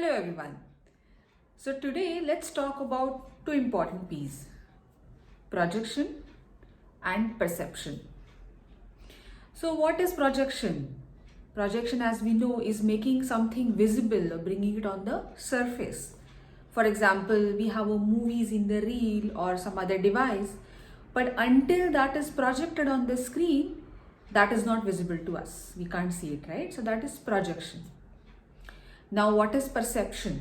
Hello everyone. So today let's talk about two important P's: projection and perception. So what is projection? Projection, as we know, is making something visible or bringing it on the surface. For example, we have a movies in the reel or some other device, but until that is projected on the screen, that is not visible to us. We can't see it, right? So that is projection. Now, what is perception?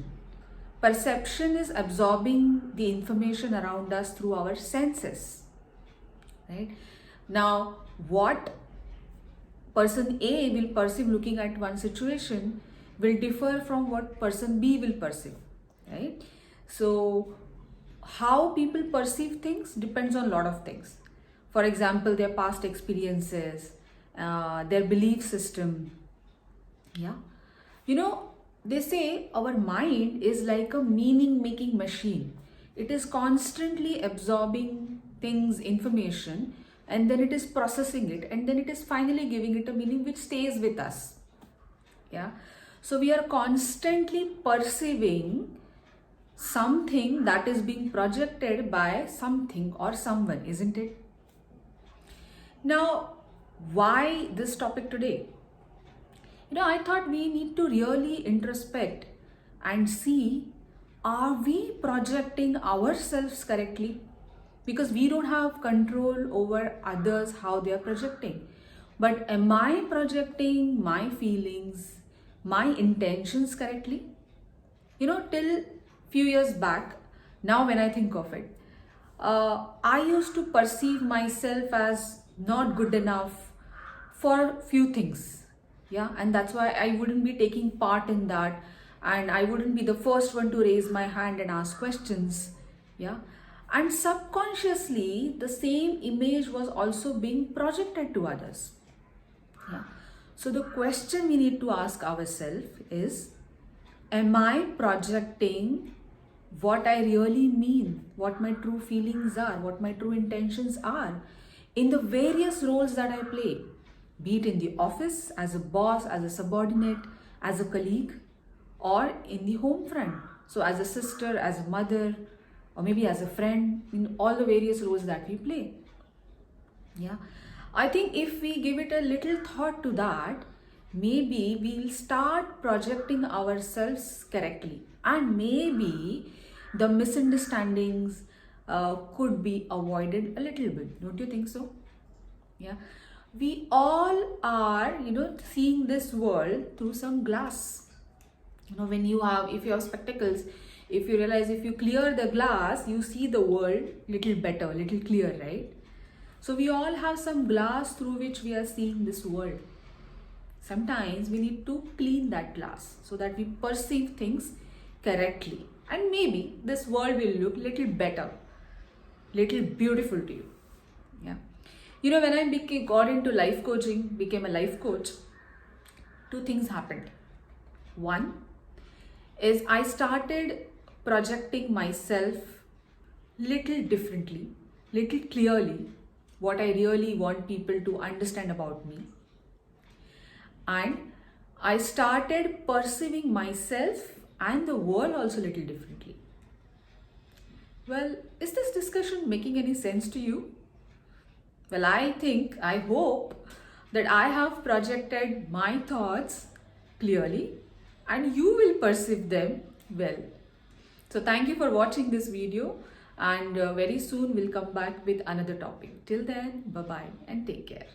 Perception is absorbing the information around us through our senses, right? Now, what person A will perceive looking at one situation will differ from what person B will perceive, right? So, how people perceive things depends on a lot of things. For example, their past experiences, their belief system. Yeah. You know, they say our mind is like a meaning making machine. It is constantly absorbing things, information, and then it is processing it, and then it is finally giving it a meaning which stays with us. Yeah. So we are constantly perceiving something that is being projected by something or someone, isn't it? Now, why this topic today? I thought we need to really introspect and see, are we projecting ourselves correctly? Because we don't have control over others, how they are projecting. But am I projecting my feelings, my intentions correctly? Till few years back, now when I think of it, I used to perceive myself as not good enough for few things. Yeah, and that's why I wouldn't be taking part in that, and I wouldn't be the first one to raise my hand and ask questions. Yeah, and subconsciously the same image was also being projected to others. Yeah, so the question we need to ask ourselves is, am I projecting what I really mean, what my true feelings are, what my true intentions are in the various roles that I play? Be it in the office, as a boss, as a subordinate, as a colleague, or in the home front. So as a sister, as a mother, or maybe as a friend, in all the various roles that we play. Yeah. I think if we give it a little thought to that, maybe we'll start projecting ourselves correctly. And maybe the misunderstandings could be avoided a little bit. Don't you think so? Yeah, we all are seeing this world through some glass. When if you have spectacles, if you realize, if you clear the glass, you see the world little better, little clear, right? So we all have some glass through which we are seeing this world. Sometimes we need to clean that glass so that we perceive things correctly, and maybe this world will look little better, little beautiful to you. Yeah. When I got into life coaching, became a life coach, two things happened. One is I started projecting myself little differently, little clearly, what I really want people to understand about me. And I started perceiving myself and the world also little differently. Well, is this discussion making any sense to you? Well, I hope that I have projected my thoughts clearly and you will perceive them well. So thank you for watching this video, and very soon we'll come back with another topic. Till then, bye-bye and take care.